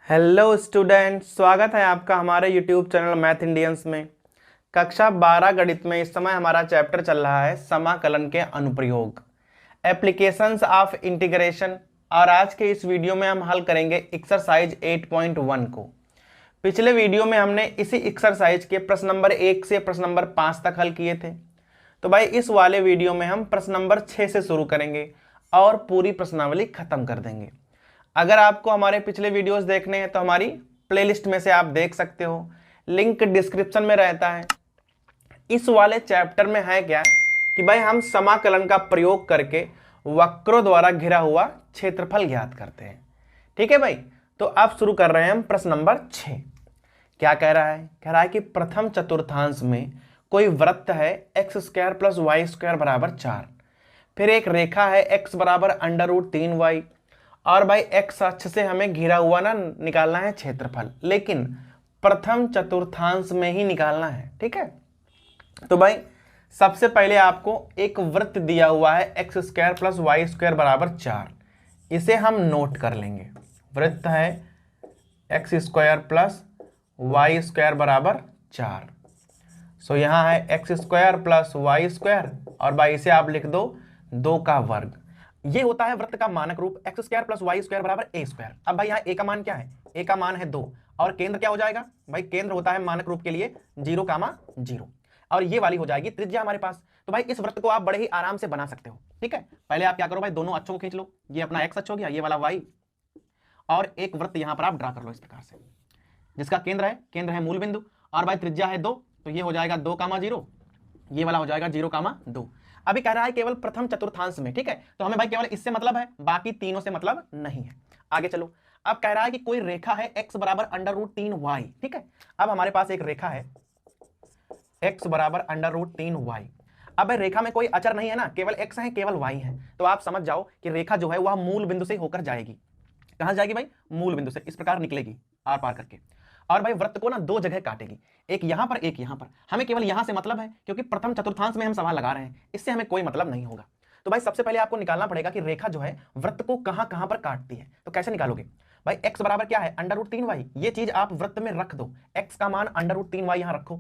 Hello student, स्वागत है आपका हमारे यूट्यूब चैनल मैथ इंडियंस में। कक्षा 12 गणित में इस समय हमारा चैप्टर चल रहा है समाकलन के अनुप्रयोग, एप्लीकेशंस ऑफ इंटीग्रेशन। और आज के इस वीडियो में हम हल करेंगे एक्सरसाइज 8.1 को। पिछले वीडियो में हमने इसी एक्सरसाइज के प्रश्न नंबर 1 से प्रश्न नंबर 5 तक हल किए थे। तो भाई इस वाले वीडियो में हम प्रश्न नंबर 6 से शुरू करेंगे और पूरी प्रश्नावली खत्म कर देंगे। अगर आपको हमारे पिछले वीडियोस देखने हैं तो हमारी प्लेलिस्ट में से आप देख सकते हो, लिंक डिस्क्रिप्शन में रहता है। इस वाले चैप्टर में है क्या कि भाई हम समाकलन का प्रयोग करके वक्रों द्वारा घिरा हुआ क्षेत्रफल ज्ञात करते हैं। ठीक है भाई, तो अब शुरू कर रहे हैं हम प्रश्न नंबर 6। क्या कह रहा है? कह रहा है कि प्रथम चतुर्थांश में कोई वृत्त है x² + y² = 4। फिर एक रेखा है x = √3y और भाई x अक्ष से हमें घिरा हुआ ना निकालना है क्षेत्रफल, लेकिन प्रथम चतुर्थांश में ही निकालना है। ठीक है, तो भाई सबसे पहले आपको एक वृत्त दिया हुआ है x² + y² = 4। इसे हम नोट कर लेंगे। वृत्त है x² + y² = 4। सो यहाँ है x² + y² और भाई इसे आप लिख दो 2 का वर्ग। ये होता है वृत्त का मानक रूप x² + y² = a²। अब भाई यहाँ a का मान क्या है? a का मान है 2 और केंद्र क्या हो जाएगा? भाई केंद्र होता है मानक रूप के लिए 0, 0 और ये वाली हो जाएगी त्रिज्या हमारे पास। तो भाई इस वृत्त को आप बड़े ही आराम से बना सकते हो। ठीक है, पहले आप क्या करो भाई, दोनों अक्षों को खींच लो। ये अपना x अक्ष हो गया, ये वाला y, और एक वृत्त यहां पर आप ड्रा कर लो इस प्रकार से, जिसका केंद्र है मूल बिंदु और भाई त्रिज्या है 2, तो ये हो जाएगा 2, 0, ये वाला हो जाएगा 0, 2। अभी कह रहा है केवल प्रथम चतुर्थांश में। ठीक है, तो हमें भाई केवल इससे मतलब है, बाकी तीनों से मतलब नहीं है। आगे चलो। अब कह रहा है कि कोई रेखा है x = √3y। ठीक है, अब हमारे पास एक रेखा है x = √3y। अब रेखा में कोई अचर नहीं है ना, केवल x है, केवल y है। तो आप समझ जाओ कि रेखा जो है वह मूल बिंदु से होकर जाएगी। कहां जाएगी भाई? मूल बिंदु से इस प्रकार निकलेगी आर पार करके, और भाई वृत्त को ना 2 जगह काटेगी, एक यहां पर, एक यहां पर। हमें केवल यहां से मतलब है क्योंकि प्रथम चतुर्थांश में हम सवाल लगा रहे हैं, इससे हमें कोई मतलब नहीं होगा। तो भाई सबसे पहले आपको निकालना पड़ेगा कि रेखा जो है वृत्त को कहां कहां पर काटती है। तो कैसे निकालोगे भाई? x बराबर क्या है? √3y। ये चीज आप वृत्त में रख दो, x का मान √3y यहां रखो,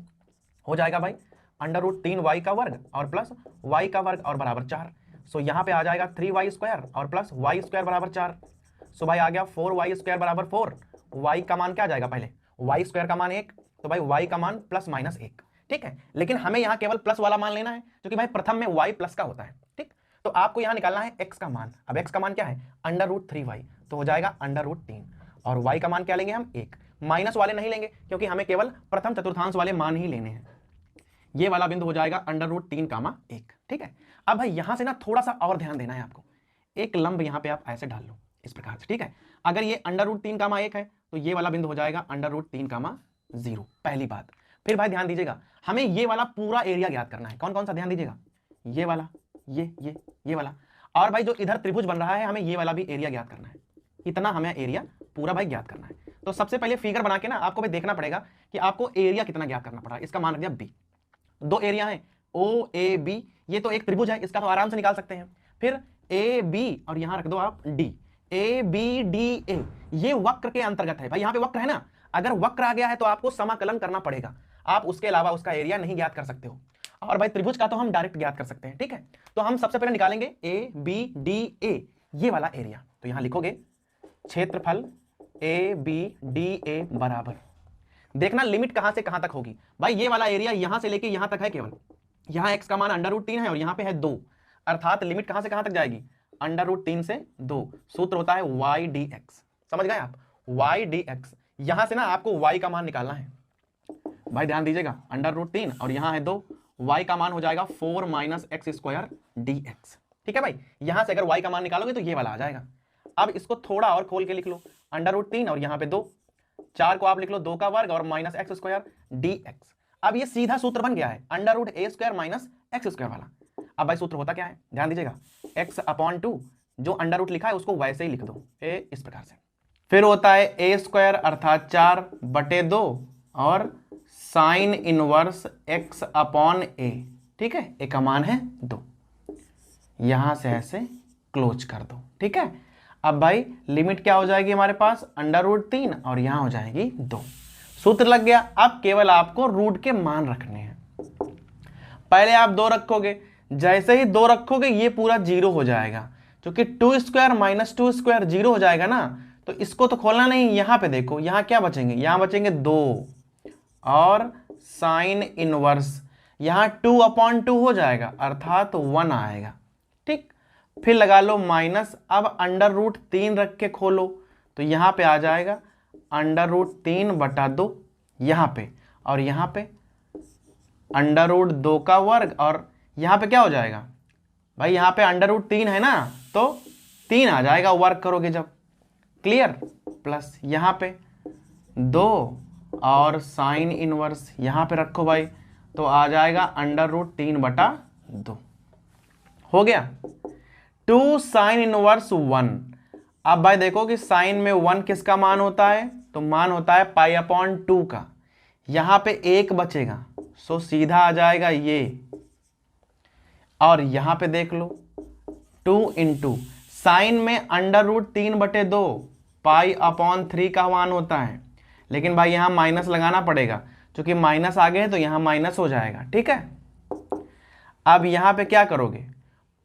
हो जाएगा भाई √3y का वर्ग और प्लस y का वर्ग और बराबर 4। सो यहां पे आ जाएगा 3y² और प्लस y² = 4। सो भाई आ गया 4y² = 4। y का मान क्या आ जाएगा? पहले y² का मान 1, तो भाई y का मान +-1। ठीक है, लेकिन हमें यहाँ केवल प्लस वाला मान लेना है क्योंकि भाई प्रथम में y प्लस का होता है। ठीक, तो आपको यहाँ निकालना है x का मान। अब x का मान क्या है? √3y, तो हो जाएगा √3, और y का मान क्या लेंगे हम? 1। माइनस वाले नहीं लेंगे क्योंकि हमें केवल प्रथम चतुर्थांश वाले मान ही लेने हैं। ये वाला बिंदु हो जाएगा √3, 1। ठीक है, अब भाई यहां से ना थोड़ा सा और ध्यान देना है आपको। एक लंब यहां पे आप ऐसे डाल लो इस प्रकार से। ठीक है, अगर ये √3, 1 है तो ये वाला बिंदु हो जाएगा √3, 0। पहली बात। फिर भाई ध्यान दीजिएगा, हमें ये वाला पूरा एरिया ज्ञात करना है। कौन कौन सा? ध्यान दीजिएगा, ये वाला, ये वाला, और भाई जो इधर त्रिभुज बन रहा है हमें ये वाला भी एरिया ज्ञात करना है। इतना हमें एरिया पूरा भाई ज्ञात करना है। तो सबसे पहले फिगर बना के ना आपको भाई देखना पड़ेगा कि आपको एरिया कितना ज्ञात करना पड़ा। इसका मान रख दिया b। 2 एरिया है OAB, ये तो एक त्रिभुज है, इसका तो आराम से निकाल सकते हैं। फिर AB और यहां रख दो आप D, ABDA, ये वक्र के अंतर्गत है। भाई यहां पे वक्र है ना, अगर वक्र आ गया है तो आपको समाकलन करना पड़ेगा, आप उसके अलावा उसका एरिया नहीं ज्ञात कर सकते हो। और भाई त्रिभुज का तो हम डायरेक्ट ज्ञात कर सकते हैं। ठीक है, तो हम सबसे पहले निकालेंगे ABDA, ये वाला एरिया। तो यहां लिखोगे क्षेत्रफल ABDA बराबर, देखना लिमिट कहां से कहां तक होगी। भाई ये वाला एरिया यहां से लेके यहां तक है केवल, यहां x का मान √3 है और यहां पे है 2, अर्थात लिमिट कहां से कहां तक जाएगी? √3 से 2। सूत्र होता है y dx, समझ गए आप? y dx, यहां से ना आपको y का मान निकालना है। भाई ध्यान दीजिएगा, √3 और यहां है 2, y का मान हो जाएगा 4 - x² dx। ठीक है भाई, यहां से अगर y का मान निकालोगे तो ये वाला आ जाएगा। अब इसको थोड़ा और खोल के लिख लो, √3 और यहां पे 2, 4 को आप लिख लो 2 का वर्ग और -x² dx। अब ये सीधा सूत्र बन गया है √a² - x² वाला। अब भाई सूत्र होता क्या है? ध्यान दीजिएगा, x/2, जो अंडर लिखा है उसको वैसे ही लिख दो इस प्रकार से। फिर होता है a² अर्थात 4/2 और साइन इनवर्स x/a। ठीक है, a का मान है 2, यहां से ऐसे क्लोज कर दो। ठीक है, अब भाई लिमिट क्या हो जाएगी हमारे पास, √3 और यहां हो जाएगी 2। सूत्र लग गया। अब केवल आपको रूट के मान रखने हैं। पहले आप 2 रखोगे, जैसे ही 2 रखोगे ये पूरा 0 हो जाएगा, क्योंकि 2² - 2² 0 हो जाएगा ना, तो इसको तो खोलना नहीं। यहां पे देखो, यहां क्या बचेंगे, यहां बचेंगे 2 और साइन इनवर्स, यहां 2/2 हो जाएगा अर्थात 1 आएगा। ठीक, फिर लगा लो माइनस। अब √3 रख के खोलो तो यहां पे आ जाएगा √3/2 यहां पे, और यहां पे √2 का वर्ग, और यहां पे क्या हो जाएगा भाई, यहां पे √3 है ना, तो 3 आ जाएगा वर्ग करोगे जब। क्लियर, प्लस यहां पे 2 और साइन इनवर्स यहां पे रखो भाई, तो आ जाएगा √3/2 हो गया। 2 साइन इनवर्स 1। अब भाई देखो कि साइन में 1 किसका मान होता है, तो मान होता है π/2 का। यहां पे 1 बचेगा, सो सीधा आ जाएगा ये, और यहां पे देख लो 2 × साइन में √3/2 π/3 का मान होता है, लेकिन भाई यहां माइनस लगाना पड़ेगा, क्योंकि माइनस आ गए तो यहां माइनस हो जाएगा। ठीक है, अब यहां पे क्या करोगे,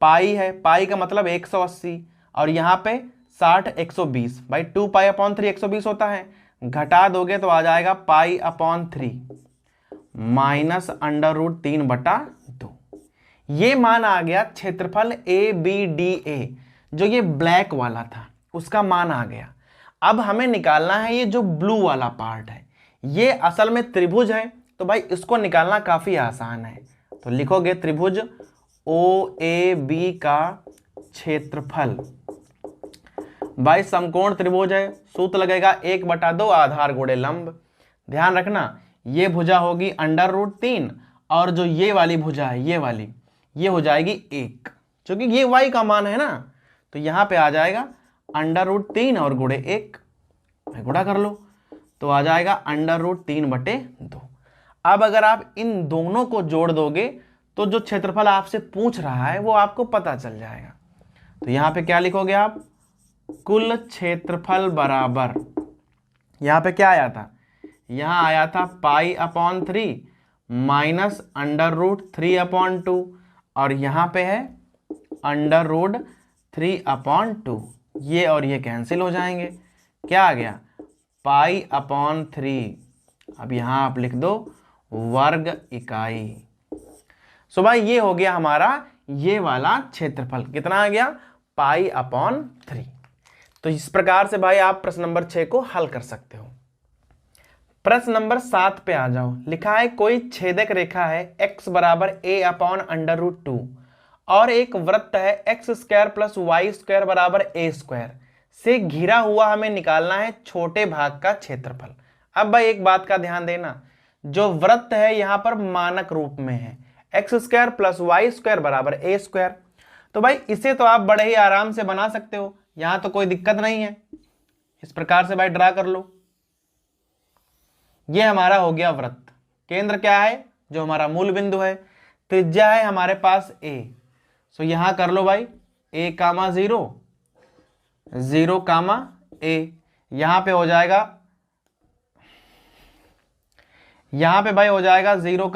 पाई है, पाई का मतलब 180, और यहां पे 60 120, भाई 2π/3 120 होता है, घटा दोगे तो आ जाएगा π/3 माइनस √3/2। ये मान आ गया क्षेत्रफल ABDA, जो ये ब्लैक वाला था उसका मान आ गया। अब हमें निकालना है ये जो ब्लू वाला पार्ट है, ये असल में त्रिभुज है, तो भाई इसको निकालना काफी आसान है। तो लिखोगे त्रिभुज OAB का क्षेत्रफल, भाई समकोण त्रिभुज है, सूत्र लगेगा 1/2 आधार गुणे लंब। ध्यान रखना ये भुजा होगी √3, और जो ये वाली भुजा है ये वाली, ये हो जाएगी 1, क्योंकि ये y का मान है ना, तो यहां पे आ जाएगा √3 और गुणे 1, गुणा कर लो तो आ जाएगा √3/2। अब अगर आप इन दोनों को जोड़ दोगे तो जो क्षेत्रफल आपसे पूछ रहा है वो आपको पता चल जाएगा। तो यहां पे क्या लिखोगे आप, कुल क्षेत्रफल बराबर, यहां पे क्या आया था, यहां आया था π/3 माइनस √3/2, और यहां पे है √3/2, ये और ये कैंसिल हो जाएंगे, क्या आ गया π/3। अब यहां आप लिख दो वर्ग इकाई। सो भाई ये हो गया हमारा ये वाला क्षेत्रफल, कितना आ गया π/3। तो इस प्रकार से भाई आप प्रश्न नंबर 6 को हल कर सकते हो। प्रश्न नंबर 7 पे आ जाओ। लिखा है कोई छेदक रेखा है x बराबर a/√2 और एक वृत्त है x² + y² बराबर a² से घिरा हुआ, हमें निकालना है छोटे भाग का क्षेत्रफल। अब भाई एक बात का ध्यान देना, जो वृत्त है यहां पर मानक रूप में है, x² + y² बराबर a²। तो भाई इसे तो आप बड़े ही आराम से बना सकते हो, यहां तो कोई दिक्कत नहीं है। इस प्रकार से भाई ड्रा कर लो। ये हमारा हो गया वृत्त, केंद्र क्या है, जो हमारा मूल बिंदु है, त्रिज्या है हमारे पास a। सो यहां कर लो भाई a, 0 0, a। यहां पे हो जाएगा, यहां पे भाई हो जाएगा 0,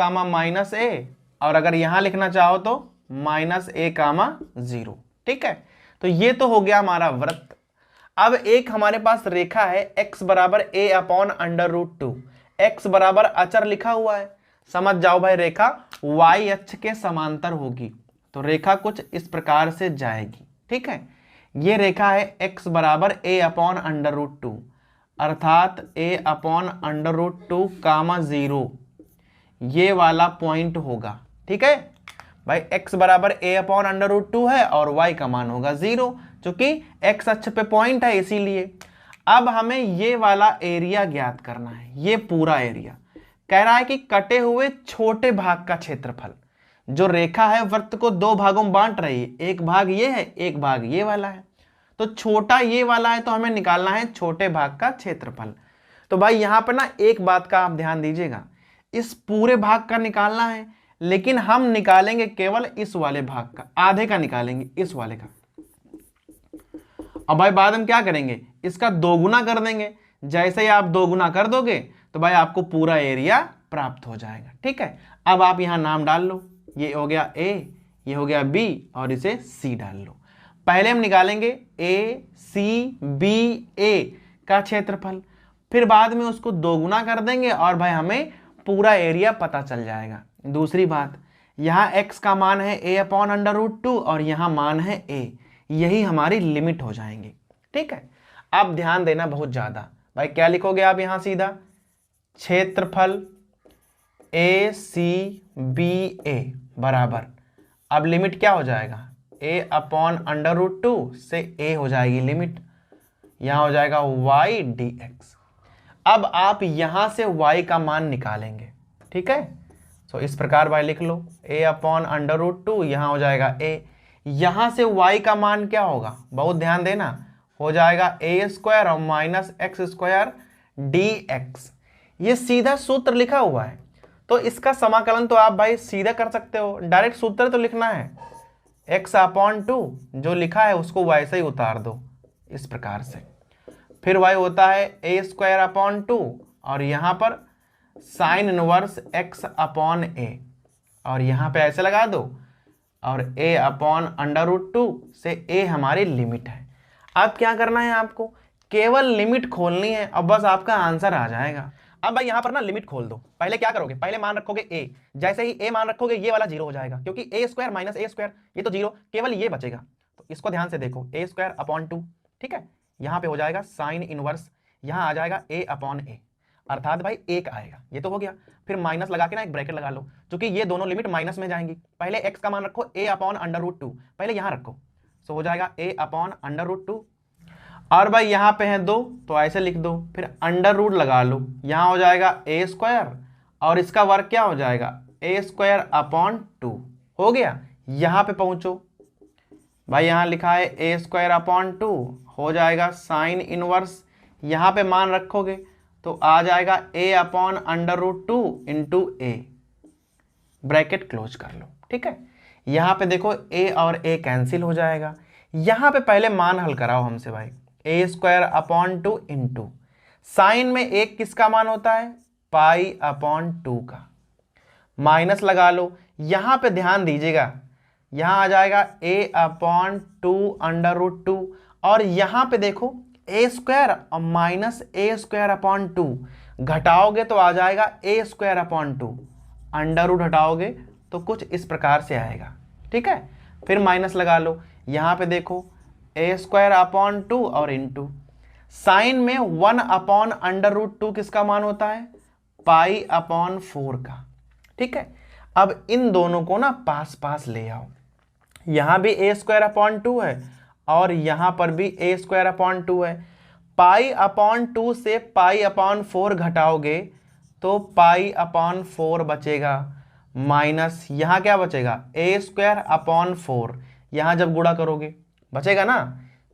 -a, और अगर यहां लिखना चाहो तो -a, 0। ठीक है, तो ये तो हो गया हमारा वृत्त। अब एक हमारे पास रेखा है x बराबर a/√2, x बराबर अचर लिखा हुआ है, समझ जाओ भाई रेखा y अक्ष के समांतर होगी, तो रेखा कुछ इस प्रकार से जाएगी। ठीक है, ये रेखा है x बराबर a/√2 अर्थात a/√2, 0 ये वाला पॉइंट होगा। ठीक है भाई, x बराबर a/√2 है और y का मान होगा 0, क्योंकि x अक्ष पे पॉइंट है इसीलिए। अब हमें ये वाला एरिया ज्ञात करना है, ये पूरा एरिया कह रहा है कि कटे हुए छोटे भाग का क्षेत्रफल। जो रेखा है वृत्त को 2 भागों में बांट रही है, एक भाग ये है, एक भाग ये वाला है, तो छोटा ये वाला है, तो हमें निकालना है छोटे भाग का क्षेत्रफल। तो भाई यहां पर ना एक बात का आप ध्यान दीजिएगा, इस पूरे भाग का निकालना है, लेकिन हम निकालेंगे केवल इस वाले भाग का, आधे का निकालेंगे, इस वाले का, अब भाई बाद में क्या करेंगे, इसका दोगुना कर देंगे। जैसे ही आप दोगुना कर दोगे तो भाई आपको पूरा एरिया प्राप्त हो जाएगा। ठीक है, अब आप यहाँ नाम डाल लो, ये हो गया ए, ये हो गया बी, और इसे सी डाल लो। पहले हम निकालेंगे ए सी बी ए का क्षेत्रफल, फिर बाद में उसको दोगुना कर देंगे और भाई हमें पूरा एरिया पता चल जाएगा। दूसरी बात, यहाँ x का मान है a अपॉन अंडर रूट 2 और यहाँ मान है a, यही हमारी लिमिट हो जाएंगे। ठीक है, अब ध्यान देना बहुत ज़्यादा। भाई क्या लिखोगे आप यहाँ सीधा, क्षेत्रफल ए सी बी ए बराबर, अब लिमिट क्या हो जाएगा, a अपॉन अंडर रूट 2 से a हो जाएगी लिमिट, यहाँ हो जाएगा y dx। अब आप यहाँ से y का मान निकालेंगे। ठीक है, तो इस प्रकार भाई लिख लो, a अपॉन अंडर रूट 2, यहाँ हो जाएगा a, यहाँ से y का मान क्या होगा, बहुत ध्यान देना, हो जाएगा a स्क्वायर और माइनस एक्स स्क्वायर dx। ये सीधा सूत्र लिखा हुआ है, तो इसका समाकलन तो आप भाई सीधा कर सकते हो, डायरेक्ट सूत्र तो लिखना है, x अपॉन 2 जो लिखा है उसको वैसे ही उतार दो इस प्रकार से, फिर y होता है a स्क्वायर अपॉन 2 और यहाँ पर sine inverse x upon a, और यहाँ पे ऐसे लगा दो, और a अपॉन अंडर रूट 2 से a हमारी लिमिट है। अब क्या करना है, आपको केवल लिमिट खोलनी है और बस आपका आंसर आ जाएगा। अब भाई यहाँ पर ना लिमिट खोल दो। पहले क्या करोगे, पहले मान रखोगे a, जैसे ही a मान रखोगे ये वाला 0 हो जाएगा, क्योंकि a square minus a square ये तो 0, केवल ये बचेगा। तो इसको ध्यान से देखो, a स्क्वायर अपॉन 2, ठीक है, यहाँ पे हो जाएगा साइन इनवर्स, यहाँ आ जाएगा a अपॉन a, अर्थात भाई 1 आएगा, ये तो हो गया। फिर माइनस लगा के ना एक ब्रैकेट लगा लो, क्योंकि ये दोनों लिमिट माइनस में जाएंगी। पहले x का मान रखो a अपॉन अंडर रूट 2, पहले यहाँ रखो, सो हो जाएगा a अपॉन अंडर रूट 2, और भाई यहाँ पे है 2 तो ऐसे लिख दो, फिर अंडर रूट लगा लो, यहाँ हो जाएगा a स्क्वायर और इसका वर्ग क्या हो जाएगा a स्क्वायर अपॉन 2, हो गया। यहाँ पे पहुँचो भाई, यहाँ लिखा है a स्क्वायर अपॉन 2, हो जाएगा साइन इनवर्स, यहाँ पे मान रखोगे तो आ जाएगा a upon under root 2 into a, bracket close कर लो। ठीक है, यहाँ पे देखो a और a कैंसिल हो जाएगा। यहाँ पे पहले मान हल कराओ हमसे भाई, a square upon 2 into sine में एक किसका मान होता है, पाई अपॉन 2 का, माइनस लगा लो। यहाँ पे ध्यान दीजिएगा, यहाँ आ जाएगा a अपॉन 2 अंडर रूट 2, और यहाँ पे देखो a स्क्वायर और माइनस a स्क्वायर अपॉन 2 घटाओगे तो आ जाएगा a square upon 2, under root हटाओगे तो कुछ इस प्रकार से आएगा। ठीक है, फिर माइनस लगा लो, यहाँ पे देखो a स्क्वायर अपॉन 2 और इंटू साइन में 1 अपॉन अंडर रूट 2 किसका मान होता है, पाई अपॉन 4 का। ठीक है, अब इन दोनों को ना पास पास ले आओ, यहाँ भी a स्क्वायर अपॉन 2 है और यहाँ पर भी a स्क्वायर अपॉन 2 है। पाई अपॉन 2 से पाई अपॉन 4 घटाओगे तो पाई अपॉन 4 बचेगा, माइनस यहाँ क्या बचेगा a स्क्वायर अपॉन 4, यहाँ जब गुणा करोगे बचेगा ना।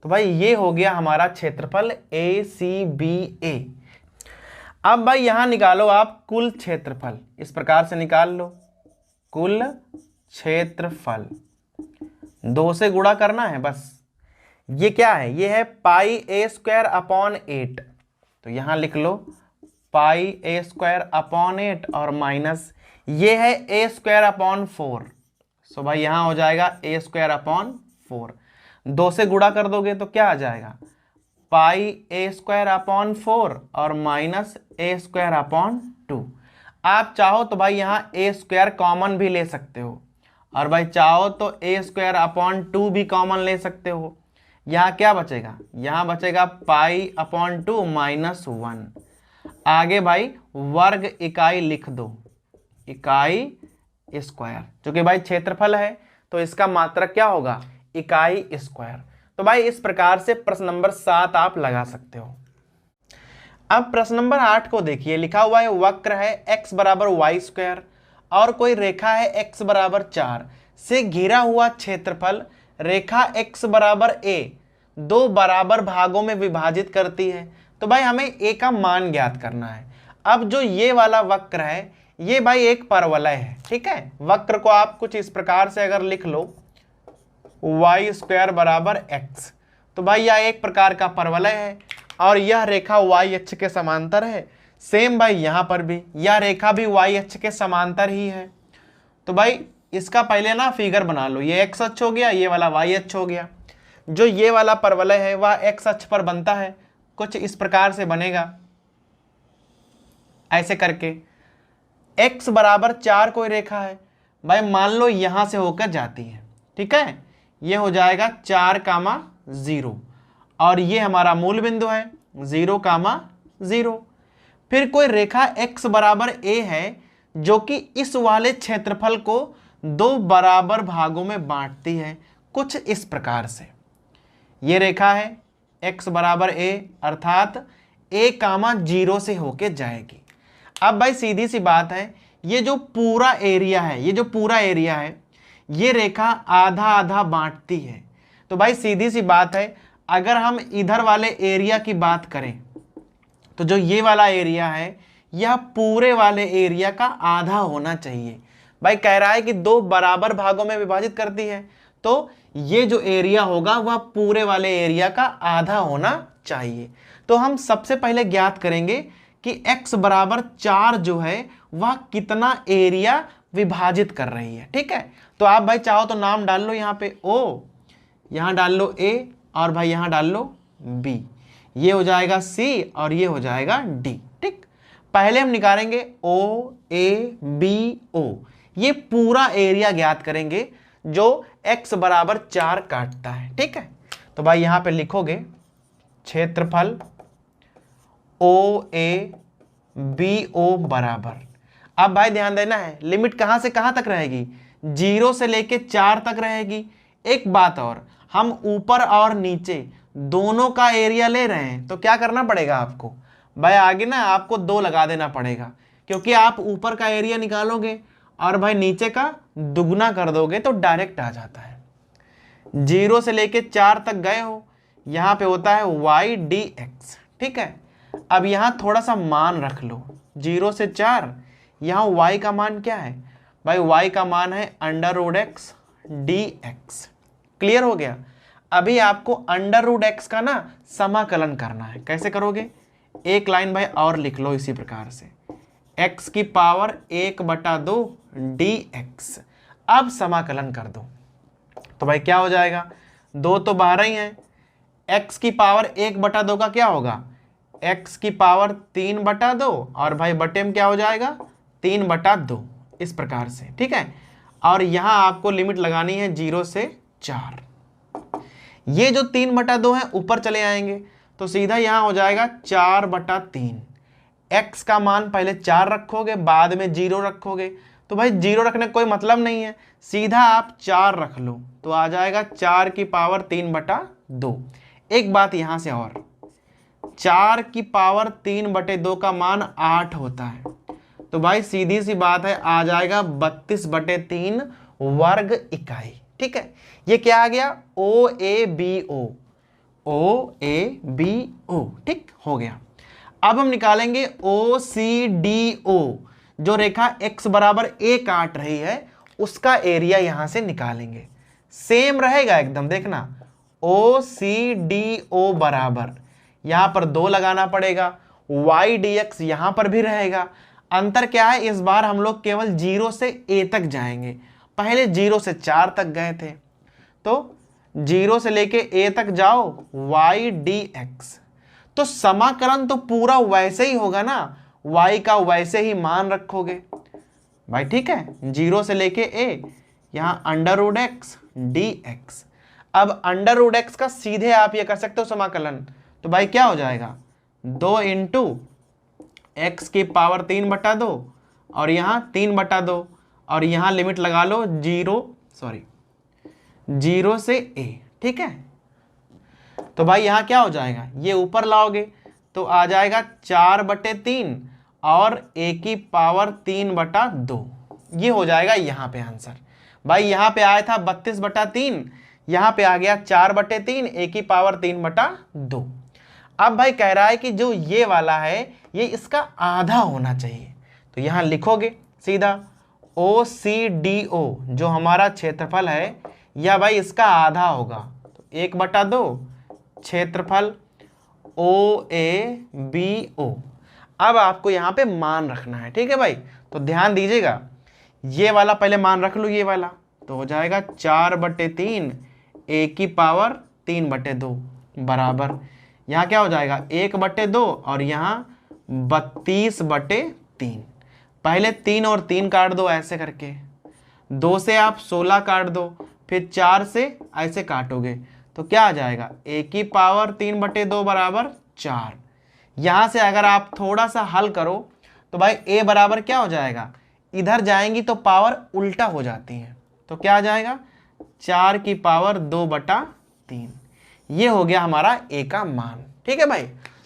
तो भाई ये हो गया हमारा क्षेत्रफल ए सी बी ए। अब भाई यहाँ निकालो आप कुल क्षेत्रफल, इस प्रकार से निकाल लो, कुल क्षेत्रफल 2 से गुणा करना है बस। ये क्या है, ये है पाई ए स्क्वायर अपॉन 8, तो यहाँ लिख लो पाई ए स्क्वायर अपॉन 8 और माइनस ये है ए स्क्वायर अपॉन 4, सो भाई यहाँ हो जाएगा ए स्क्वायर अपॉन 4। 2 से गुणा कर दोगे तो क्या आ जाएगा, पाई ए स्क्वायर अपॉन 4 और माइनस ए स्क्वायर अपॉन 2। आप चाहो तो भाई यहाँ ए स्क्वायर कॉमन भी ले सकते हो, और भाई चाहो तो ए स्क्वायर अपॉन 2 भी कॉमन ले सकते हो। यहाँ क्या बचेगा, यहाँ बचेगा पाई अपॉन 2 माइनस 1। आगे भाई वर्ग इकाई लिख दो, इकाई स्क्वायर, क्योंकि भाई क्षेत्रफल है तो इसका मात्रक क्या होगा, इकाई स्क्वायर। तो भाई इस प्रकार से प्रश्न नंबर 7 आप लगा सकते हो। अब प्रश्न नंबर 8 को देखिए, लिखा हुआ है वक्र है x बराबर वाई स्क्वायर और कोई रेखा है x बराबर 4 से घिरा हुआ क्षेत्रफल रेखा x बराबर a 2 बराबर भागों में विभाजित करती है। तो भाई हमें a का मान ज्ञात करना है। अब जो ये वाला वक्र है ये भाई एक परवलय है। ठीक है, वक्र को आप कुछ इस प्रकार से अगर लिख लो y स्क्वायर बराबर x, तो भाई यह एक प्रकार का परवलय है और यह रेखा वाई अक्ष के समांतर है। सेम भाई यहाँ पर भी यह रेखा भी वाई अक्ष के समांतर ही है। तो भाई इसका पहले ना फिगर बना लो, ये एक्स अक्ष हो गया, ये वाला वाई अक्ष हो गया। जो ये वाला परवलय है वह एक्स अक्ष पर बनता है, कुछ इस प्रकार से बनेगा, ऐसे करके। x बराबर 4 कोई रेखा है भाई, मान लो यहां से होकर जाती है, ठीक है। ये हो जाएगा 4,0 और ये हमारा मूल बिंदु है 0,0। फिर कोई रेखा x बराबर a है जो कि इस वाले क्षेत्रफल को 2 बराबर भागों में बांटती है, कुछ इस प्रकार से। ये रेखा है x बराबर a अर्थात a,0 से होके जाएगी। अब भाई सीधी सी बात है, ये जो पूरा एरिया है, ये रेखा आधा आधा बांटती है। तो भाई सीधी सी बात है, अगर हम इधर वाले एरिया की बात करें तो जो ये वाला एरिया है यह पूरे वाले एरिया का आधा होना चाहिए। भाई कह रहा है कि 2 बराबर भागों में विभाजित करती है, तो ये जो एरिया होगा वह पूरे वाले एरिया का आधा होना चाहिए। तो हम सबसे पहले ज्ञात करेंगे कि x बराबर 4 जो है वह कितना एरिया विभाजित कर रही है, ठीक है। तो आप भाई चाहो तो नाम डाल लो यहाँ पे O, यहाँ डाल लो A और भाई यहाँ डाल लो B। ये हो जाएगा C और ये हो जाएगा D, ठीक। पहले हम निकालेंगे OABO, ये पूरा एरिया ज्ञात करेंगे जो x बराबर 4 काटता है, ठीक है। तो भाई यहाँ पे लिखोगे क्षेत्रफल OABO बराबर। अब भाई ध्यान देना है, लिमिट कहां से कहां तक रहेगी, 0 से लेके 4 तक रहेगी। एक बात और, हम ऊपर और नीचे दोनों का एरिया ले रहे हैं, तो क्या करना पड़ेगा आपको भाई, आगे ना आपको 2 लगा देना पड़ेगा, क्योंकि आप ऊपर का एरिया निकालोगे और भाई नीचे का दुगना कर दोगे तो डायरेक्ट आ जाता है। 0 से लेके 4 तक गए हो, यहाँ पे होता है y/dx, ठीक है। अब यहाँ थोड़ा सा मान रख लो, 0 से 4, यहाँ y का मान क्या है भाई, y का मान है √x dx। क्लियर हो गया। अभी आपको √x का ना समाकलन करना है। कैसे करोगे, एक लाइन भाई और लिख लो इसी प्रकार से, x की पावर 1/2 dx। अब समाकलन कर दो तो भाई क्या हो जाएगा, 2 तो बाहर ही है, x की पावर 1/2 का क्या होगा, x की पावर 3/2 और भाई बटे में क्या हो जाएगा 3/2, इस प्रकार से, ठीक है। और यहां आपको लिमिट लगानी है 0 से 4। ये जो 3/2 है ऊपर चले आएंगे तो सीधा यहां हो जाएगा 4/3। x का मान पहले 4 रखोगे, बाद में 0 रखोगे, तो भाई 0 रखने का कोई मतलब नहीं है, सीधा आप 4 रख लो तो आ जाएगा 4 की पावर 3/2। एक बात यहां से और, 4 की पावर 3/2 का मान 8 होता है, तो भाई सीधी सी बात है आ जाएगा 32/3 वर्ग इकाई, ठीक है। ये क्या आ गया, OABO, ठीक हो गया। अब हम निकालेंगे OCDO, जो रेखा x बराबर a काट रही है उसका एरिया यहां से निकालेंगे। सेम रहेगा एकदम, देखना OCDO बराबर, यहां पर 2 लगाना पड़ेगा, y/dx यहां पर भी रहेगा। अंतर क्या है, इस बार हम लोग केवल 0 से a तक जाएंगे, पहले 0 से 4 तक गए थे, तो 0 से लेके a तक जाओ y/dx। तो समाकलन तो पूरा वैसे ही होगा ना, y का वैसे ही मान रखोगे भाई, ठीक है। 0 से लेके a, यहाँ √x dx। अब √x का सीधे आप ये कर सकते हो समाकलन, तो भाई क्या हो जाएगा 2 × x की पावर 3/2 और यहाँ 3/2 और यहाँ लिमिट लगा लो 0 से a, ठीक है। तो भाई यहाँ क्या हो जाएगा, ये ऊपर लाओगे तो आ जाएगा 4/3 और a की पावर 3/2, ये हो जाएगा यहाँ पे आंसर। भाई यहाँ पे आया था 32/3, यहाँ पे आ गया 4/3, a की पावर 3/2। अब भाई कह रहा है कि जो ये वाला है ये इसका आधा होना चाहिए, तो यहाँ लिखोगे सीधा OCDO जो हमारा क्षेत्रफल है, यह भाई इसका आधा होगा, तो 1/2 क्षेत्रफल OABO। अब आपको यहाँ पे मान रखना है, ठीक है भाई। तो ध्यान दीजिएगा, ये वाला पहले मान रख लो, ये वाला तो हो जाएगा 4/3 A की पावर 3/2 बराबर, यहाँ क्या हो जाएगा 1/2 और यहाँ 32/3। पहले 3 और 3 काट दो ऐसे करके, 2 से आप 16 काट दो, फिर 4 से ऐसे काटोगे तो क्या आ जाएगा A की पावर 3/2 बराबर 4। यहाँ से अगर आप थोड़ा सा हल करो तो भाई A बराबर क्या हो जाएगा, इधर जाएंगी तो पावर उल्टा हो जाती है, तो क्या आ जाएगा 4 की पावर 2/3। ये हो गया हमारा A का मान, ठीक है भाई।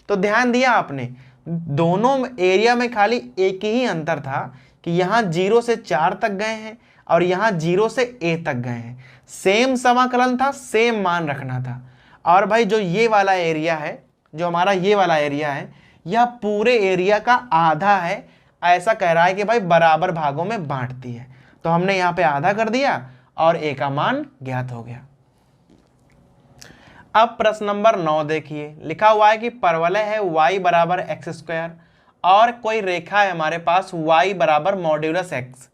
तो ध्यान दिया आपने, दोनों एरिया में खाली एक ही अंतर था कि यहाँ 0 से 4 तक गए हैं और यहाँ 0 से A तक गए हैं। सेम समाकलन था, सेम मान रखना था। और भाई जो ये वाला एरिया है, जो हमारा ये वाला एरिया है, यह पूरे एरिया का आधा है। ऐसा कह रहा है कि भाई बराबर भागों में बांटती है, तो हमने यहाँ पे आधा कर दिया और A का मान ज्ञात हो गया। अब प्रश्न नंबर 9 देखिए, लिखा हुआ है कि परवलय है y बराबर x² और कोई रेखा है हमारे पास y बराबर मॉड्यूलस x।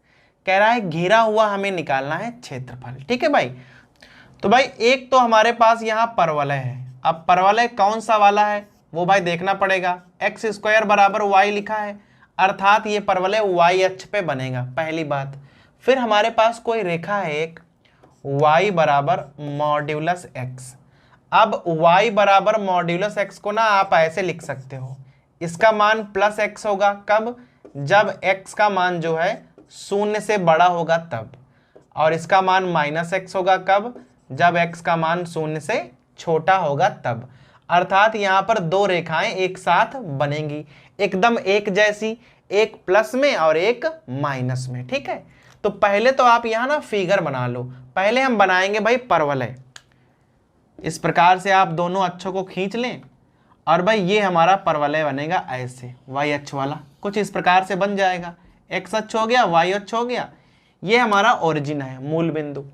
कह रहा है घिरा हुआ हमें निकालना है क्षेत्रफल, ठीक है भाई। तो भाई एक तो हमारे पास यहाँ परवलय है। अब परवलय कौन सा वाला है वो भाई देखना पड़ेगा। x² बराबर y लिखा है, अर्थात ये परवलय y अक्ष पे बनेगा, पहली बात। फिर हमारे पास कोई रेखा है एक y बराबर मॉड्यूलस x। अब y बराबर मॉड्यूलस x को ना आप ऐसे लिख सकते हो, इसका मान +x होगा कब, जब x का मान जो है 0 से बड़ा होगा तब, और इसका मान -x होगा कब, जब x का मान 0 से छोटा होगा तब। अर्थात यहाँ पर दो रेखाएं एक साथ बनेंगी, एकदम एक जैसी, एक प्लस में और एक माइनस में, ठीक है। तो पहले तो आप यहाँ ना फिगर बना लो। पहले हम बनाएंगे भाई परवलय, इस प्रकार से आप दोनों अक्षों को खींच लें और भाई ये हमारा परवलय बनेगा ऐसे, y अक्ष वाला कुछ इस प्रकार से बन जाएगा। x अक्ष हो गया, y अक्ष हो गया, ये हमारा ओरिजिन है, मूल बिंदु।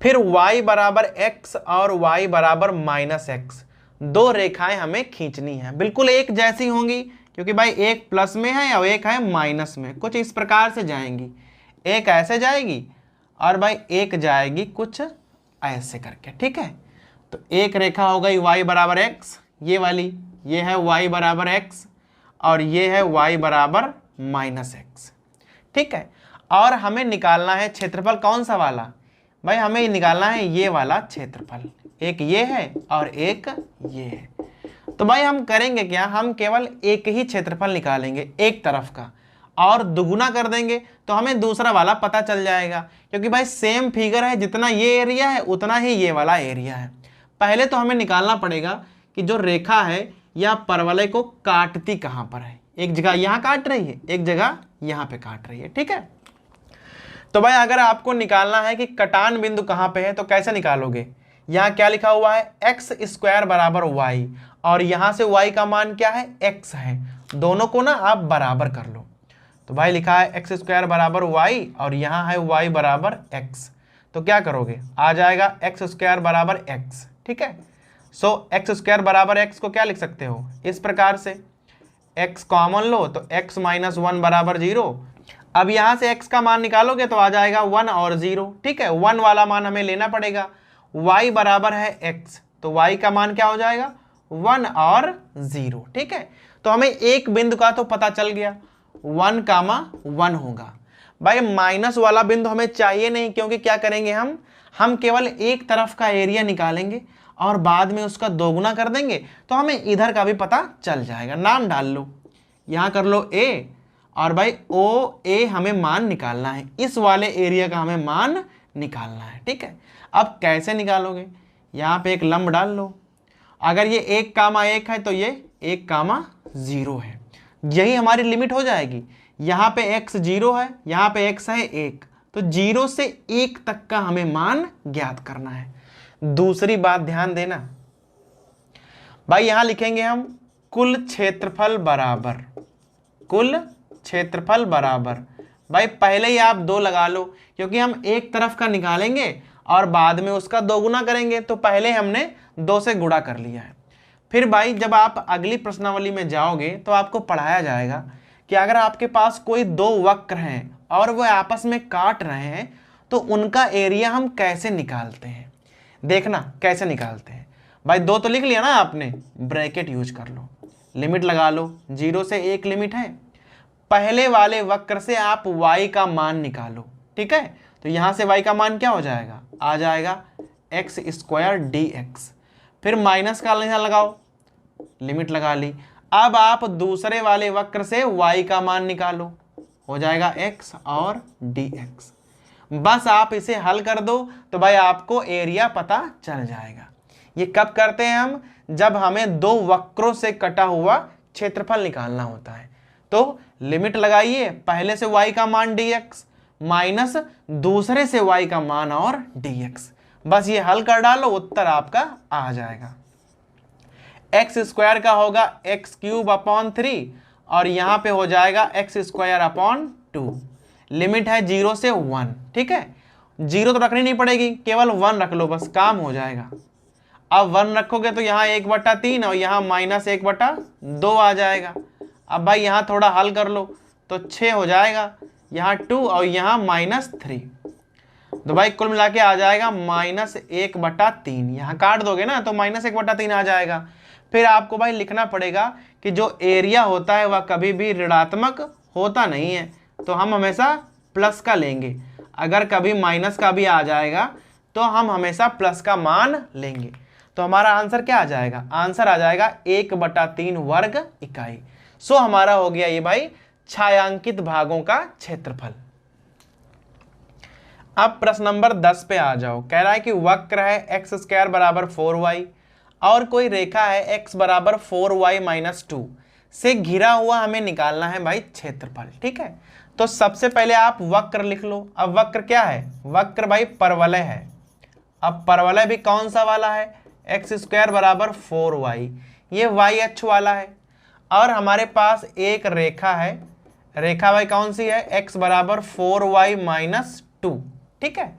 फिर y बराबर x और y बराबर -x, दो रेखाएं हमें खींचनी है, बिल्कुल एक जैसी होंगी, क्योंकि भाई एक प्लस में है और एक है माइनस में, कुछ इस प्रकार से जाएंगी। एक ऐसे जाएगी और भाई एक जाएगी कुछ ऐसे करके, ठीक है। तो एक रेखा हो गई y बराबर x, ये वाली, ये है y बराबर x और ये है y बराबर -x, ठीक है। और हमें निकालना है क्षेत्रफल कौन सा वाला, भाई हमें निकालना है ये वाला क्षेत्रफल। एक ये है और एक ये है। तो भाई हम करेंगे क्या, हम केवल एक ही क्षेत्रफल निकालेंगे एक तरफ का, और दुगुना कर देंगे तो हमें दूसरा वाला पता चल जाएगा, क्योंकि भाई सेम फिगर है, जितना ये एरिया है उतना ही ये वाला एरिया है। पहले तो हमें निकालना पड़ेगा कि जो रेखा है या परवलय को काटती कहाँ पर है। एक जगह यहाँ काट रही है, एक जगह यहाँ पे काट रही है, ठीक है। तो भाई अगर आपको निकालना है कि कटान बिंदु कहाँ पे है तो कैसे निकालोगे, यहाँ क्या लिखा हुआ है x² बराबर y, और यहाँ से y का मान क्या है x है, दोनों को ना आप बराबर कर लो। तो भाई लिखा है x² बराबर y और यहाँ है y बराबर x, तो क्या करोगे, आ जाएगा x² बराबर x, ठीक है। सो x² बराबर x को क्या लिख सकते हो इस प्रकार से, x कॉमन लो तो x - 1 बराबर 0। अब यहाँ से x का मान निकालोगे तो आ जाएगा 1 और 0, ठीक है। 1 वाला मान हमें लेना पड़ेगा, y बराबर है x, तो y का मान क्या हो जाएगा 1 और 0, ठीक है। तो हमें एक बिंदु का तो पता चल गया, 1,1 होगा। भाई माइनस वाला बिंदु हमें चाहिए नहीं, क्योंकि क्या करेंगे हम केवल एक तरफ का एरिया निकालेंगे और बाद में उसका दोगुना कर देंगे, तो हमें इधर का भी पता चल जाएगा। नाम डाल लो, यहाँ कर लो a, और भाई OA हमें मान निकालना है, इस वाले एरिया का हमें मान निकालना है, ठीक है। अब कैसे निकालोगे, यहाँ पे एक लंब डाल लो, अगर ये 1,1 है तो ये 1,0 है, यही हमारी लिमिट हो जाएगी। यहाँ पे x 0 है, यहाँ पे x है 1, तो 0 से 1 तक का हमें मान ज्ञात करना है। दूसरी बात ध्यान देना भाई, यहाँ लिखेंगे हम कुल क्षेत्रफल बराबर, कुल क्षेत्रफल बराबर, भाई पहले ही आप 2 लगा लो, क्योंकि हम एक तरफ का निकालेंगे और बाद में उसका दोगुना करेंगे, तो पहले हमने 2 से गुणा कर लिया है। फिर भाई जब आप अगली प्रश्नावली में जाओगे तो आपको पढ़ाया जाएगा कि अगर आपके पास कोई 2 वक्र हैं और वो आपस में काट रहे हैं तो उनका एरिया हम कैसे निकालते हैं। देखना कैसे निकालते हैं। भाई 2 तो लिख लिया ना आपने, ब्रैकेट यूज कर लो, लिमिट लगा लो, 0 से 1 लिमिट है। पहले वाले वक्र से आप y का मान निकालो, ठीक है। तो यहां से y का मान क्या हो जाएगा, आ जाएगा x स्क्वायर dx। फिर माइनस का निशान लगाओ, लिमिट लगा ली। अब आप दूसरे वाले वक्र से y का मान निकालो, हो जाएगा x और dx। बस आप इसे हल कर दो तो भाई आपको एरिया पता चल जाएगा। ये कब करते हैं हम, जब हमें 2 वक्रों से कटा हुआ क्षेत्रफल निकालना होता है। तो लिमिट लगाइए, पहले से y का मान dx माइनस दूसरे से y का मान और dx। बस ये हल कर डालो, उत्तर आपका आ जाएगा। एक्स स्क्वायर का होगा एक्स क्यूब अपॉन 3 और यहां पे हो जाएगा एक्स स्क्वायर अपॉन 2। लिमिट है 0 से 1, ठीक है। 0 तो रखनी नहीं पड़ेगी, केवल 1 रख लो, बस काम हो जाएगा। अब 1 रखोगे तो यहाँ 1/3 और यहाँ -1/2 आ जाएगा। अब भाई यहाँ थोड़ा हल कर लो तो 6 हो जाएगा, यहाँ 2 और यहाँ -3। तो भाई कुल मिला के आ जाएगा -1/3। यहाँ काट दोगे ना तो -1/3 आ जाएगा। फिर आपको भाई लिखना पड़ेगा कि जो एरिया होता है वह कभी भी ऋणात्मक होता नहीं है, तो हम हमेशा प्लस का लेंगे। अगर कभी माइनस का भी आ जाएगा तो हम हमेशा प्लस का मान लेंगे। तो हमारा आंसर क्या आ जाएगा, आंसर आ जाएगा 1/3 वर्ग इकाई। सो हमारा हो गया ये भाई छायांकित भागों का क्षेत्रफल। अब प्रश्न नंबर 10 पे आ जाओ। कह रहा है कि वक्र है एक्स स्क्वायर बराबर 4y और कोई रेखा है x बराबर 4y - 2 से घिरा हुआ हमें निकालना है भाई क्षेत्रफल, ठीक है। तो सबसे पहले आप वक्र लिख लो। अब वक्र क्या है, वक्र भाई परवलय है। अब परवलय भी कौन सा वाला है, एक्स स्क्वायर बराबर 4y, ये y अक्ष वाला है। और हमारे पास एक रेखा है, रेखा भाई कौन सी है, x बराबर 4y - 2, ठीक है।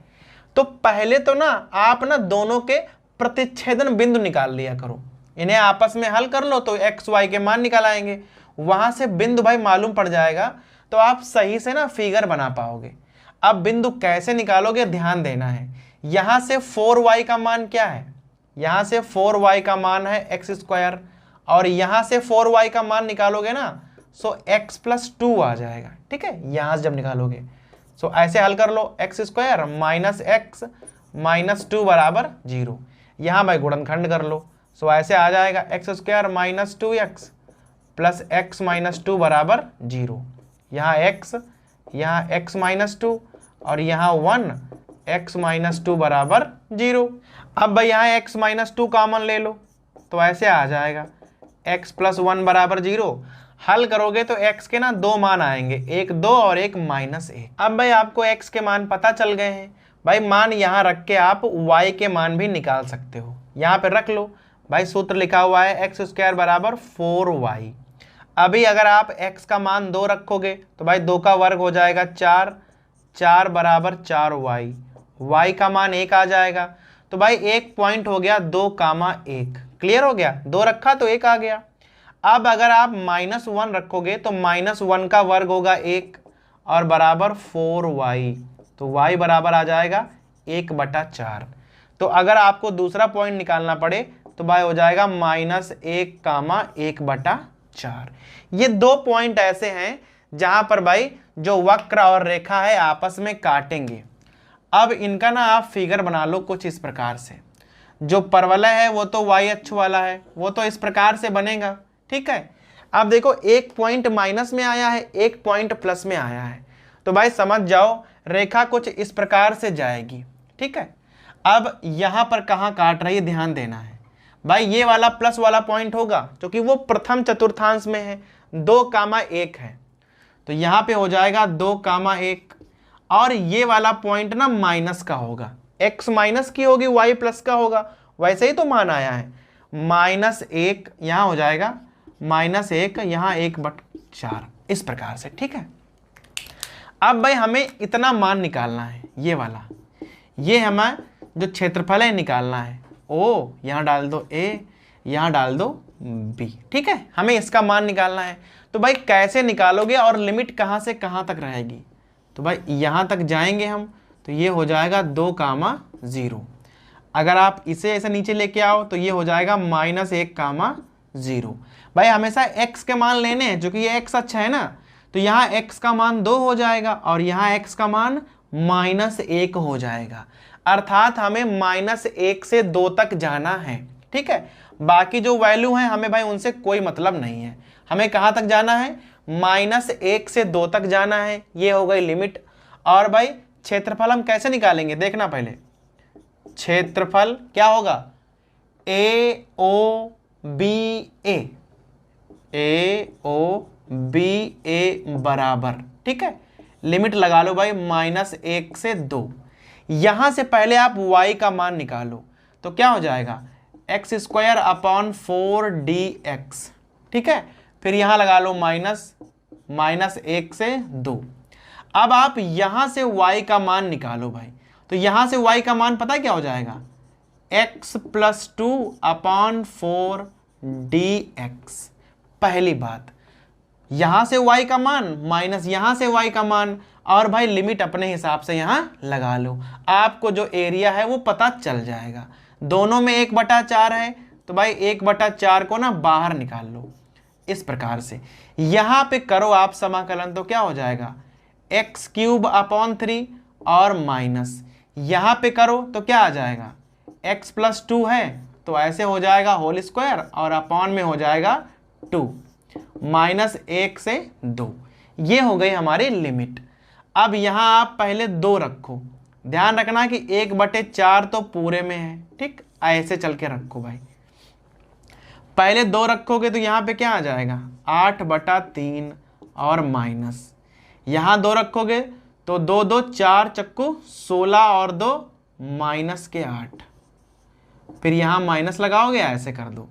तो पहले तो ना आप ना दोनों के प्रतिच्छेदन बिंदु निकाल लिया करो, इन्हें आपस में हल कर लो तो एक्स वाई के मान निकाल आएंगे। वहां से बिंदु भाई मालूम पड़ जाएगा तो आप सही से ना फिगर बना पाओगे। अब बिंदु कैसे निकालोगे ध्यान देना है। यहां से 4y का मान क्या है, यहां से 4y का मान है एक्स स्क्वायर और यहां से 4y का मान निकालोगे ना सो x + 2 आ जाएगा, ठीक है। यहां से जब निकालोगे सो ऐसे हल कर लो, एक्स स्क्वायर -x - 2 बराबर 0। यहाँ भाई गुणनखंड कर लो, सो ऐसे आ जाएगा x square -2x plus x - 2 बराबर 0। यहाँ x, यहाँ x - 2 और यहाँ 1, x - 2 बराबर 0। अब भाई यहाँ x - 2 कॉमन ले लो तो ऐसे आ जाएगा x + 1 बराबर 0। हल करोगे तो x के ना 2 मान आएंगे, एक 2 और एक -1। अब भाई आपको x के मान पता चल गए हैं। भाई मान यहाँ रख के आप y के मान भी निकाल सकते हो, यहाँ पे रख लो। भाई सूत्र लिखा हुआ है एक्स स्क्वायर बराबर 4y। अभी अगर आप x का मान 2 रखोगे तो भाई 2 का वर्ग हो जाएगा 4, 4 बराबर 4y, y का मान 1 आ जाएगा। तो भाई एक पॉइंट हो गया 2,1, क्लियर हो गया। 2 रखा तो 1 आ गया। अब अगर आप -1 रखोगे तो -1 का वर्ग होगा 1 और बराबर 4y, तो y बराबर आ जाएगा 1/4। तो अगर आपको दूसरा पॉइंट निकालना पड़े तो भाई हो जाएगा -1,1/4। ये 2 पॉइंट ऐसे हैं जहां पर भाई जो वक्र और रेखा है आपस में काटेंगे। अब इनका ना आप फिगर बना लो कुछ इस प्रकार से। जो परवलय है वो तो y अक्ष वाला है, वो तो इस प्रकार से बनेगा, ठीक है। अब देखो एक पॉइंट माइनस में आया है, एक पॉइंट प्लस में आया है, तो भाई समझ जाओ रेखा कुछ इस प्रकार से जाएगी, ठीक है। अब यहां पर कहां काट रही है ध्यान देना है। भाई ये वाला प्लस वाला पॉइंट होगा क्योंकि वो प्रथम चतुर्थांश में है, 2,1 है, तो यहां पे हो जाएगा 2,1। और ये वाला पॉइंट ना माइनस का होगा, x माइनस की होगी y प्लस का होगा, वैसे ही तो मान आया है। -1 यहां हो जाएगा -1, यहां 1/4, इस प्रकार से, ठीक है। अब भाई हमें इतना मान निकालना है, ये वाला, ये हमें जो क्षेत्रफल है निकालना है। ओ, यहाँ डाल दो ए, यहाँ डाल दो बी। ठीक है, हमें इसका मान निकालना है। तो भाई कैसे निकालोगे और लिमिट कहाँ से कहाँ तक रहेगी? तो भाई यहाँ तक जाएंगे हम, तो ये हो जाएगा 2,0। अगर आप इसे ऐसे नीचे लेके आओ तो ये हो जाएगा -1,0। भाई हमेशा x के मान लेने हैं, जो कि ये x अच्छा है ना, तो यहाँ x का मान 2 हो जाएगा और यहाँ x का मान -1 हो जाएगा। अर्थात हमें -1 से 2 तक जाना है। ठीक है, बाकी जो वैल्यू है हमें भाई उनसे कोई मतलब नहीं है, हमें कहाँ तक जाना है? -1 से 2 तक जाना है। ये हो गई लिमिट। और भाई क्षेत्रफल हम कैसे निकालेंगे? देखना पहले, क्षेत्रफल क्या होगा? AOBA, AOBA बराबर, ठीक है, लिमिट लगा लो भाई -1 से 2। यहां से पहले आप y का मान निकालो, तो क्या हो जाएगा? x² / 4dx। ठीक है, फिर यहां लगा लो -1 से 2। अब आप यहां से y का मान निकालो भाई, तो यहां से y का मान पता है क्या हो जाएगा? x+2/4dx। पहली बात, यहां से y का मान माइनस यहां से y का मान, और भाई लिमिट अपने हिसाब से यहां लगा लो, आपको जो एरिया है वो पता चल जाएगा। दोनों में 1/4 है, तो भाई 1/4 को ना बाहर निकाल लो इस प्रकार से। यहां पे करो आप समाकलन, तो क्या हो जाएगा? x³ और माइनस यहां पे करो तो क्या आ जाएगा? x+2 है तो ऐसे हो जाएगा होल स्क्वायर, और अपॉन में हो जाएगा 2, -1 से 2। ये हो गई हमारी लिमिट। अब यहां आप पहले 2 रखो, ध्यान रखना कि 1/4 तो पूरे में है। ठीक, ऐसे चल के रखो भाई, पहले 2 रखोगे तो यहां पे क्या आ जाएगा? 8/3 और माइनस, यहां 2 रखोगे तो 2 2 4 चक्कू 16 और 2 -8, फिर यहां माइनस लगाओगे, ऐसे कर दो।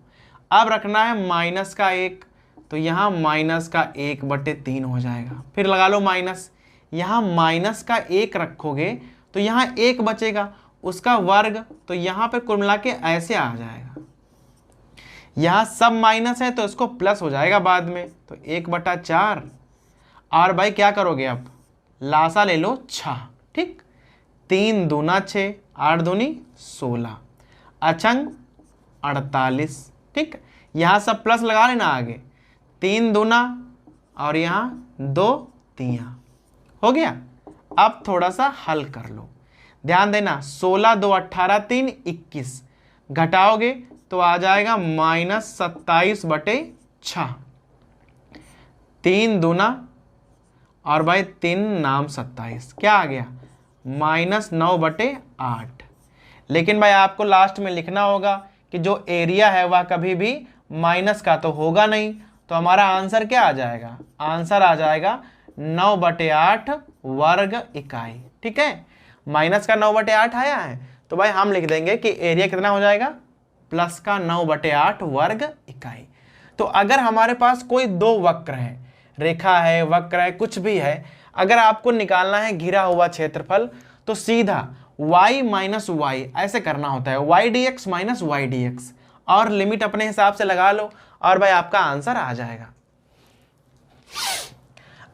अब रखना है माइनस का 1, तो यहां -1/3 हो जाएगा, फिर लगा लो माइनस, यहां माइनस का 1 रखोगे तो यहां 1 बचेगा, उसका वर्ग, तो यहां पर कुल मिला के ऐसे आ जाएगा। यहां सब माइनस है तो इसको प्लस हो जाएगा बाद में, तो 1/4। और भाई क्या करोगे? अब लासा ले लो 6। ठीक, 3 दूना 6, 8 दूनी 16, अचंग 48। ठीक, यहां सब प्लस लगा लेना आगे, 3 दूना और यहां 2 तियां, हो गया। अब थोड़ा सा हल कर लो, ध्यान देना, 16 2 18 3 21, घटाओगे तो आ जाएगा -27/6, 3 दूना और भाई 3 नाम 27, क्या आ गया? -9/8। लेकिन भाई आपको लास्ट में लिखना होगा कि जो एरिया है वह कभी भी माइनस का तो होगा नहीं, तो हमारा आंसर क्या आ जाएगा? आंसर आ जाएगा 9/8 वर्ग इकाई। ठीक है, माइनस का 9/8 आया है, तो भाई हम लिख देंगे कि एरिया कितना हो जाएगा? प्लस का 9/8 वर्ग इकाई। तो अगर हमारे पास कोई 2 वक्र है, रेखा है, वक्र है, कुछ भी है, अगर आपको निकालना है घिरा हुआ क्षेत्रफल, तो सीधा y - y ऐसे करना होता है, y/dx - y/dx, और लिमिट अपने हिसाब से लगा लो और भाई आपका आंसर आ जाएगा।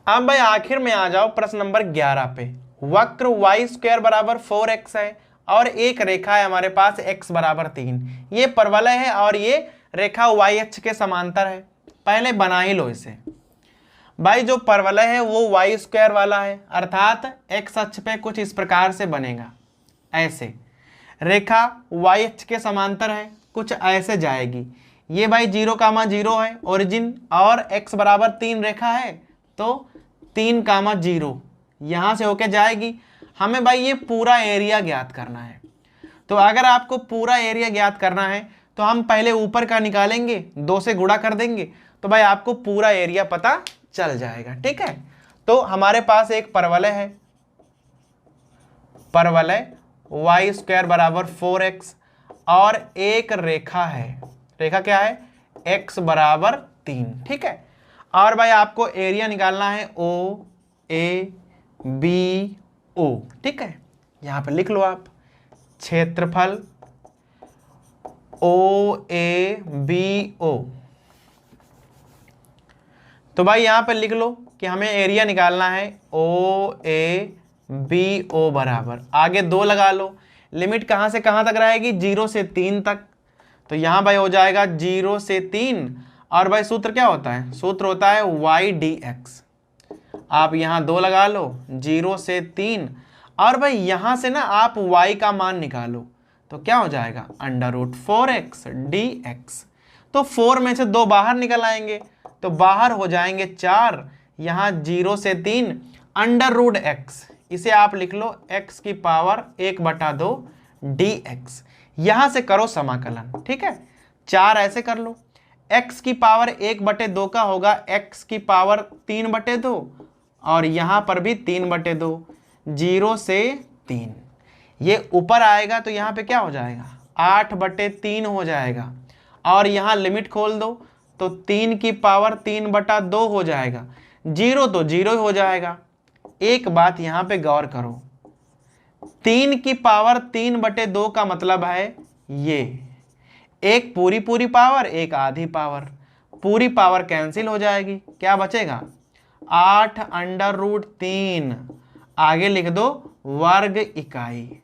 अब भाई आखिर में आ जाओ प्रश्न नंबर 11 पे। वक्र y² = 4x है और एक रेखा है हमारे पास x = 3। ये परवलय है और ये रेखा y अक्ष के समांतर है। पहले बना ही लो इसे भाई। जो परवलय है वो y² वाला है, अर्थात x अक्ष पे कुछ इस प्रकार से बनेगा, ऐसे। रेखा y अक्ष के समांतर है, कुछ ऐसे जाएगी। ये भाई 0,0 है ओरिजिन, और x = 3 रेखा है तो 3,0 यहां से होके जाएगी। हमें भाई ये पूरा एरिया ज्ञात करना है। तो अगर आपको पूरा एरिया ज्ञात करना है तो हम पहले ऊपर का निकालेंगे, 2 से गुणा कर देंगे, तो भाई आपको पूरा एरिया पता चल जाएगा। ठीक है, तो हमारे पास एक परवलय है, परवलय y² = 4x, और एक रेखा है, रेखा क्या है? x = 3। ठीक है, और भाई आपको एरिया निकालना है OABO। ठीक है, यहां पे लिख लो आप, क्षेत्रफल OABO। तो भाई यहां पे लिख लो कि हमें एरिया निकालना है OABO बराबर, आगे 2 लगा लो, लिमिट कहां से कहां तक रहेगी 0 से 3 तक, तो यहां भाई हो जाएगा 0 से 3, और भाई सूत्र क्या होता है, सूत्र होता है y/dx। आप यहां 2 लगा लो 0 से 3, और भाई यहां से ना आप y का मान निकालो, तो क्या हो जाएगा √4x dx। तो 4 में से 2 बाहर निकल आएंगे, तो बाहर हो जाएंगे 4, यहां 0 से 3 √x, इसे आप लिख लो x की पावर 1/2 dx। यहां से करो समाकलन, ठीक है, 4 ऐसे कर लो, x की पावर 1/2 का होगा x की पावर 3/2, और यहां पर भी 3/2, 0 से 3, ये ऊपर आएगा तो यहां पे क्या हो जाएगा 8/3 हो जाएगा, और यहां लिमिट खोल दो तो 3 की पावर 3/2 हो जाएगा, 0 तो 0 हो जाएगा। एक बात यहां पे गौर करो, 3 की पावर 3/2 का मतलब है ये, एक पूरी पूरी पावर एक आधी पावर, पूरी पावर कैंसिल हो जाएगी, क्या बचेगा 8√3, आगे लिख दो वर्ग इकाई।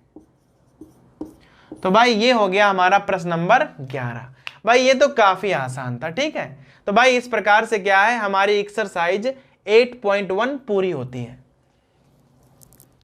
तो भाई ये हो गया हमारा प्रश्न नंबर 11। भाई ये तो काफी आसान था, ठीक है। तो भाई इस प्रकार से क्या है हमारी एक्सरसाइज 8.1 पूरी होती है।